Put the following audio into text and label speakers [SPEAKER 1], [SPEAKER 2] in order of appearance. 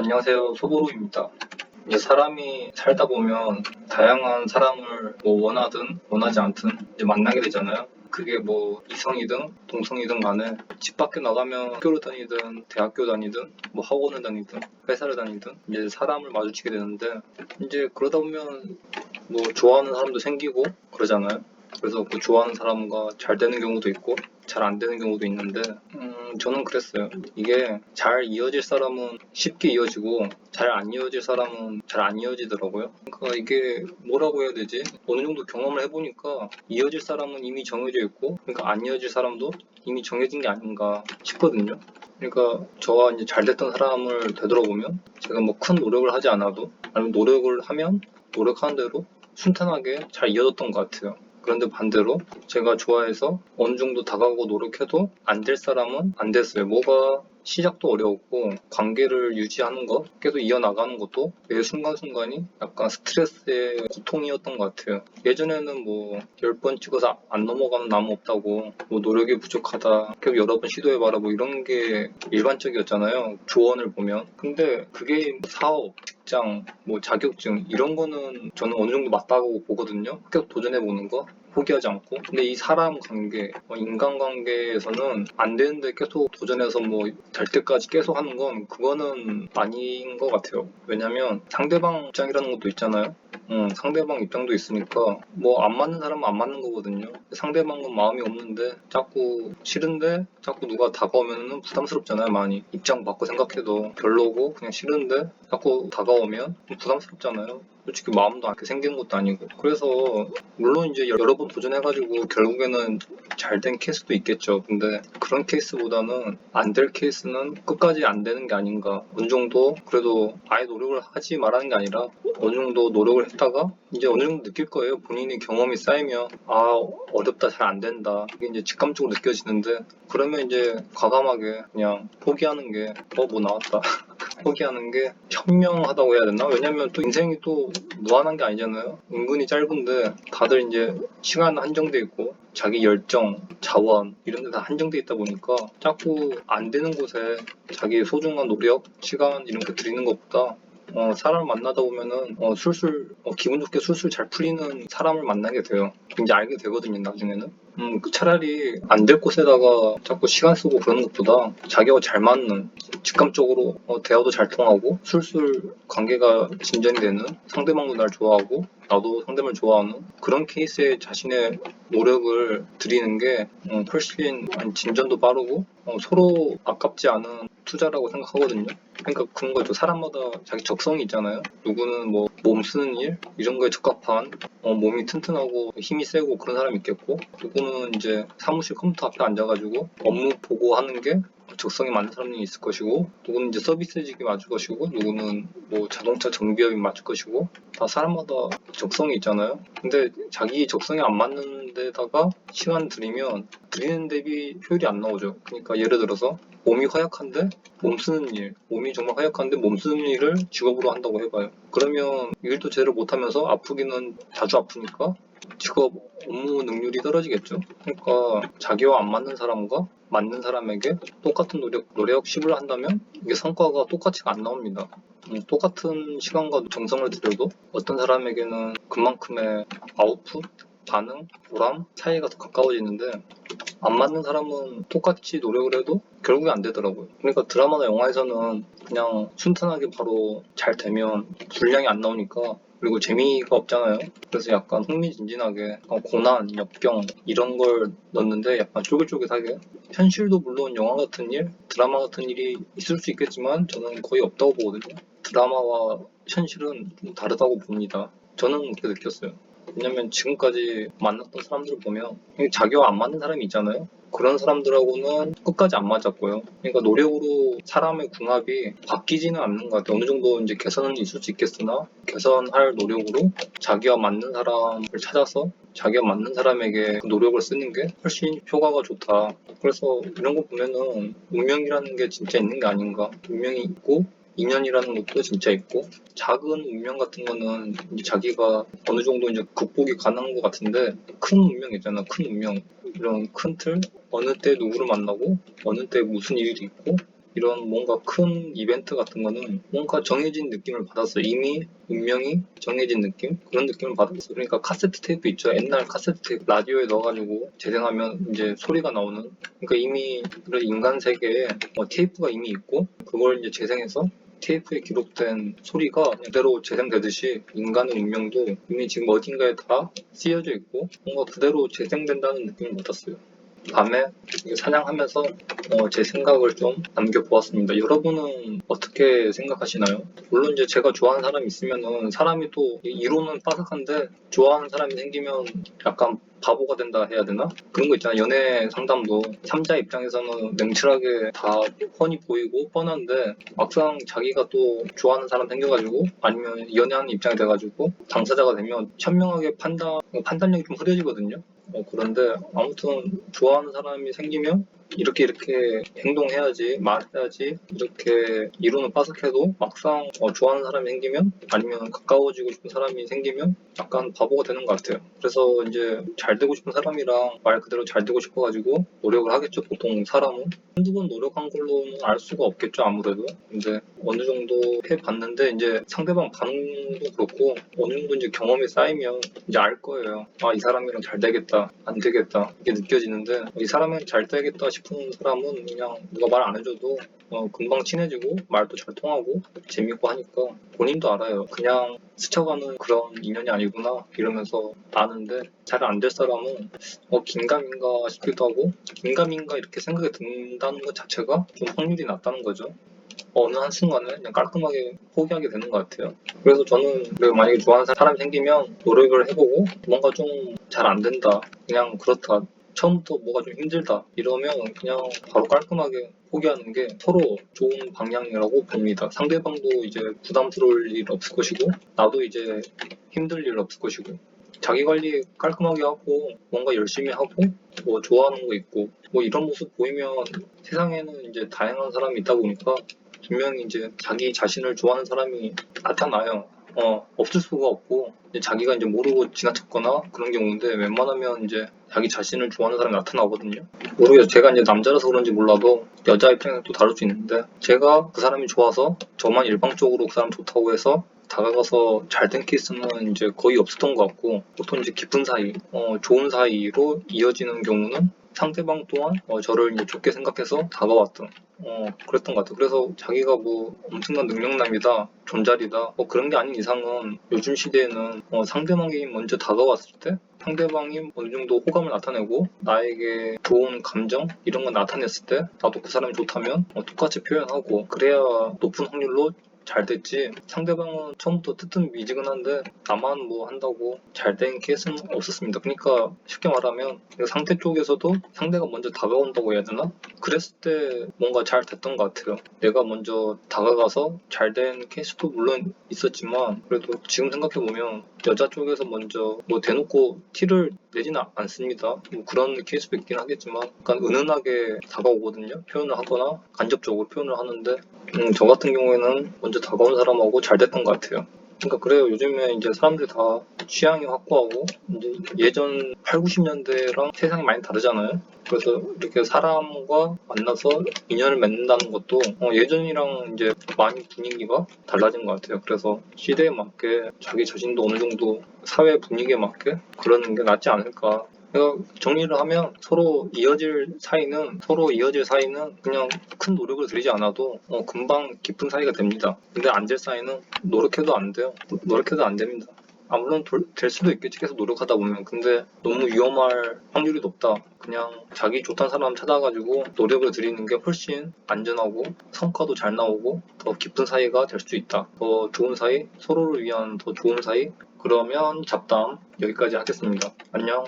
[SPEAKER 1] 안녕하세요. 소보루입니다. 이제 사람이 살다 보면 다양한 사람을 뭐 원하든 원하지 않든 이제 만나게 되잖아요. 그게 뭐 이성이든 동성이든 간에 집 밖에 나가면 학교를 다니든 대학교 다니든 뭐 학원을 다니든 회사를 다니든 이제 사람을 마주치게 되는데 이제 그러다 보면 뭐 좋아하는 사람도 생기고 그러잖아요. 그래서 그 좋아하는 사람과 잘 되는 경우도 있고 잘 안 되는 경우도 있는데 저는 그랬어요. 이게 잘 이어질 사람은 쉽게 이어지고 잘 안 이어질 사람은 잘 안 이어지더라고요. 그러니까 이게 뭐라고 해야 되지? 어느 정도 경험을 해보니까 이어질 사람은 이미 정해져 있고 그러니까 안 이어질 사람도 이미 정해진 게 아닌가 싶거든요. 그러니까 저와 이제 잘 됐던 사람을 되돌아보면 제가 뭐 큰 노력을 하지 않아도 아니면 노력을 하면 노력하는 대로 순탄하게 잘 이어졌던 것 같아요. 그런데 반대로 제가 좋아해서 어느 정도 다가가고 노력해도 안 될 사람은 안 됐어요. 뭐가 시작도 어려웠고 관계를 유지하는 것, 계속 이어나가는 것도 매 순간순간이 약간 스트레스의 고통이었던 것 같아요. 예전에는 뭐 10번 찍어서 안 넘어가는 나무 없다고 뭐 노력이 부족하다, 계속 여러 번 시도해봐라 뭐 이런 게 일반적이었잖아요. 조언을 보면. 근데 그게 사업, 직장, 뭐 자격증 이런 거는 저는 어느 정도 맞다고 보거든요. 계속 도전해보는 거. 포기하지 않고. 근데 이 사람 관계, 인간관계에서는 안 되는데 계속 도전해서 뭐 될 때까지 계속 하는 건 그거는 아닌 것 같아요. 왜냐면 상대방 입장이라는 것도 있잖아요. 상대방 입장도 있으니까 뭐 안 맞는 사람은 안 맞는 거거든요. 상대방은 마음이 없는데 자꾸 싫은데 자꾸 누가 다가오면 부담스럽잖아요. 많이 입장 바꿔 생각해도 별로고 그냥 싫은데 자꾸 다가오면 부담스럽잖아요. 솔직히 마음도 안게 생기는 것도 아니고. 그래서 물론 이제 여러 번 도전해가지고 결국에는 잘 된 케이스도 있겠죠. 근데 그런 케이스보다는 안 될 케이스는 끝까지 안 되는 게 아닌가. 어느 정도 그래도 아예 노력을 하지 말라는 게 아니라 어느 정도 노력을 했다가 이제 어느 정도 느낄 거예요. 본인이 경험이 쌓이면 어렵다, 잘 안 된다. 이게 이제 직감적으로 느껴지는데 그러면 이제 과감하게 그냥 포기하는 게 뭐 나왔다. 포기하는 게 현명하다고 해야 되나? 왜냐면 또 인생이 또 무한한 게 아니잖아요. 은근히 짧은데 다들 이제 시간 한정돼 있고 자기 열정, 자원 이런 데 다 한정돼 있다 보니까 자꾸 안 되는 곳에 자기 소중한 노력, 시간 이런 거 들이는 것보다 사람을 만나다 보면은 술술 기분 좋게 술술 잘 풀리는 사람을 만나게 돼요. 이제 알게 되거든요, 나중에는. 차라리 안 될 곳에다가 자꾸 시간 쓰고 그러는 것보다 자기와 잘 맞는 직감적으로 대화도 잘 통하고 술술 관계가 진전이 되는 상대방도 날 좋아하고 나도 상대방을 좋아하는 그런 케이스에 자신의 노력을 들이는 게 훨씬 진전도 빠르고 서로 아깝지 않은 투자라고 생각하거든요. 그러니까 그런 거죠. 사람마다 자기 적성이 있잖아요. 누구는 뭐 몸 쓰는 일 이런 거에 적합한 몸이 튼튼하고 힘이 세고 그런 사람이 있겠고 누구는 이제 사무실 컴퓨터 앞에 앉아가지고 업무 보고하는 게 적성에 맞는 사람이 있을 것이고 누구는 이제 서비스직이 맞을 것이고 누구는 뭐 자동차 정비업이 맞을 것이고 다 사람마다 적성이 있잖아요. 근데 자기 적성에 안 맞는 데다가 시간 들이면 들이는 대비 효율이 안 나오죠. 그러니까 예를 들어서 몸이 허약한데 몸 쓰는 일, 몸이 정말 허약한데 몸 쓰는 일을 직업으로 한다고 해봐요. 그러면 일도 제대로 못하면서 아프기는 자주 아프니까 직업 업무 능률이 떨어지겠죠. 그러니까 자기와 안 맞는 사람과 맞는 사람에게 똑같은 노력 10을 한다면 이게 성과가 똑같이가 안 나옵니다. 똑같은 시간과 정성을 들여도 어떤 사람에게는 그만큼의 아웃풋, 반응, 보람, 차이가 더 가까워지는데 안 맞는 사람은 똑같이 노력을 해도 결국에 안 되더라고요. 그러니까 드라마나 영화에서는 그냥 순탄하게 바로 잘 되면 분량이 안 나오니까 그리고 재미가 없잖아요. 그래서 약간 흥미진진하게 고난, 역경 이런 걸 넣는데 약간 쫄깃쫄깃하게 현실도 물론 영화 같은 일, 드라마 같은 일이 있을 수 있겠지만 저는 거의 없다고 보거든요. 드라마와 현실은 좀 다르다고 봅니다. 저는 그렇게 느꼈어요. 왜냐면 지금까지 만났던 사람들을 보면 자기와 안 맞는 사람이 있잖아요. 그런 사람들하고는 끝까지 안 맞았고요. 그러니까 노력으로 사람의 궁합이 바뀌지는 않는 것 같아요. 어느 정도 이제 개선은 있을 수 있겠으나 개선할 노력으로 자기와 맞는 사람을 찾아서 자기와 맞는 사람에게 그 노력을 쓰는 게 훨씬 효과가 좋다. 그래서 이런 거 보면은 운명이라는 게 진짜 있는 게 아닌가. 운명이 있고 인연이라는 것도 진짜 있고 작은 운명 같은 거는 이제 자기가 어느 정도 이제 극복이 가능한 것 같은데 큰 운명 있잖아. 큰 운명 이런 큰 틀 어느 때 누구를 만나고 어느 때 무슨 일이 있고 이런 뭔가 큰 이벤트 같은 거는 뭔가 정해진 느낌을 받았어요. 이미 운명이 정해진 느낌? 그런 느낌을 받았어요. 그러니까 카세트 테이프 있죠. 옛날 카세트 테이프 라디오에 넣어가지고 재생하면 이제 소리가 나오는. 그러니까 이미 그런 인간 세계에 테이프가 이미 있고 그걸 이제 재생해서 테이프에 기록된 소리가 그대로 재생되듯이 인간의 운명도 이미 지금 어딘가에 다 쓰여져 있고 뭔가 그대로 재생된다는 느낌을 받았어요. 밤에 사냥하면서 제 생각을 좀 남겨보았습니다. 여러분은 어떻게 생각하시나요? 물론 이제 제가 좋아하는 사람이 있으면은 사람이 또 이론은 빠삭한데 좋아하는 사람이 생기면 약간 바보가 된다 해야 되나? 그런 거 있잖아요. 연애 상담도 3자 입장에서는 냉철하게 다 훤히 보이고 뻔한데 막상 자기가 또 좋아하는 사람 생겨가지고 아니면 연애하는 입장이 돼가지고 당사자가 되면 현명하게 판단력이 좀 흐려지거든요. 그런데 아무튼 좋아하는 사람이 생기면 이렇게 행동해야지, 말해야지, 이렇게 이론은 빠삭해도 막상 좋아하는 사람이 생기면 아니면 가까워지고 싶은 사람이 생기면 약간 바보가 되는 것 같아요. 그래서 이제 잘 되고 싶은 사람이랑 말 그대로 잘 되고 싶어가지고 노력을 하겠죠, 보통 사람은. 한두 번 노력한 걸로는 알 수가 없겠죠, 아무래도. 근데 어느 정도 해봤는데 이제 상대방 반응도 그렇고 어느 정도 이제 경험이 쌓이면 이제 알 거예요. 아, 이 사람이랑 잘 되겠다, 안 되겠다 이게 느껴지는데 이 사람이랑 잘 되겠다 싶은 사람은 그냥 누가 말 안 해줘도 금방 친해지고 말도 잘 통하고 재밌고 하니까 본인도 알아요. 그냥 스쳐가는 그런 인연이 아니구나 이러면서 아는데 잘 안 될 사람은 긴가민가 싶기도 하고 긴가민가 이렇게 생각이 든다는 것 자체가 좀 확률이 낮다는 거죠. 어느 한순간에 그냥 깔끔하게 포기하게 되는 것 같아요. 그래서 저는 만약에 좋아하는 사람이 생기면 노력을 해보고 뭔가 좀 잘 안 된다. 그냥 그렇다. 처음부터 뭐가 좀 힘들다. 이러면 그냥 바로 깔끔하게 포기하는 게 서로 좋은 방향이라고 봅니다. 상대방도 이제 부담스러울 일 없을 것이고 나도 이제 힘들 일 없을 것이고 자기 관리 깔끔하게 하고 뭔가 열심히 하고 뭐 좋아하는 거 있고 뭐 이런 모습 보이면 세상에는 이제 다양한 사람이 있다 보니까 분명히 이제 자기 자신을 좋아하는 사람이 나타나요. 없을 수가 없고 이제 자기가 이제 모르고 지나쳤거나 그런 경우인데 웬만하면 이제 자기 자신을 좋아하는 사람이 나타나거든요. 모르겠어요. 제가 이제 남자라서 그런지 몰라도 여자 입장에서 또 다를 수 있는데 제가 그 사람이 좋아서 저만 일방적으로 그 사람 좋다고 해서 다가가서 잘 된 케이스는 이제 거의 없었던 것 같고 보통 이제 깊은 사이, 좋은 사이로 이어지는 경우는 상대방 또한 저를 이제 좋게 생각해서 다가왔던 그랬던 것 같아요. 그래서 자기가 뭐 엄청난 능력남이다, 존잘이다 그런 게 아닌 이상은 요즘 시대에는 상대방이 먼저 다가왔을 때 상대방이 어느 정도 호감을 나타내고 나에게 좋은 감정 이런 거 나타냈을 때 나도 그 사람이 좋다면 똑같이 표현하고 그래야 높은 확률로 잘 됐지 상대방은 처음부터 뜨뜻미지근한데 나만 뭐 한다고 잘 된 케이스는 없었습니다. 그러니까 쉽게 말하면 상대 쪽에서도 상대가 먼저 다가온다고 해야 되나? 그랬을 때 뭔가 잘 됐던 것 같아요. 내가 먼저 다가가서 잘 된 케이스도 물론 있었지만 그래도 지금 생각해보면 여자 쪽에서 먼저 뭐 대놓고 티를 내지는 않습니다. 뭐 그런 케이스도 있긴 하겠지만 약간 은은하게 다가오거든요. 표현을 하거나 간접적으로 표현을 하는데 저 같은 경우에는 먼저 다가온 사람하고 잘 됐던 것 같아요. 그러니까 그래요. 요즘에 이제 사람들이 다 취향이 확고하고 이제 예전 8, 90년대랑 세상이 많이 다르잖아요. 그래서 이렇게 사람과 만나서 인연을 맺는다는 것도 예전이랑 이제 많이 분위기가 달라진 것 같아요. 그래서 시대에 맞게 자기 자신도 어느 정도 사회 분위기에 맞게 그러는 게 낫지 않을까. 그러니까 정리를 하면 서로 이어질 사이는 그냥 큰 노력을 들이지 않아도 금방 깊은 사이가 됩니다. 근데 안 될 사이는 노력해도 안 돼요. 노력해도 안 됩니다. 물론 될 수도 있겠지 계속 노력하다 보면. 근데 너무 위험할 확률이 높다. 그냥 자기 좋다는 사람 찾아가지고 노력을 들이는 게 훨씬 안전하고 성과도 잘 나오고 더 깊은 사이가 될 수 있다. 더 좋은 사이, 서로를 위한 더 좋은 사이. 그러면 잡담 여기까지 하겠습니다. 안녕.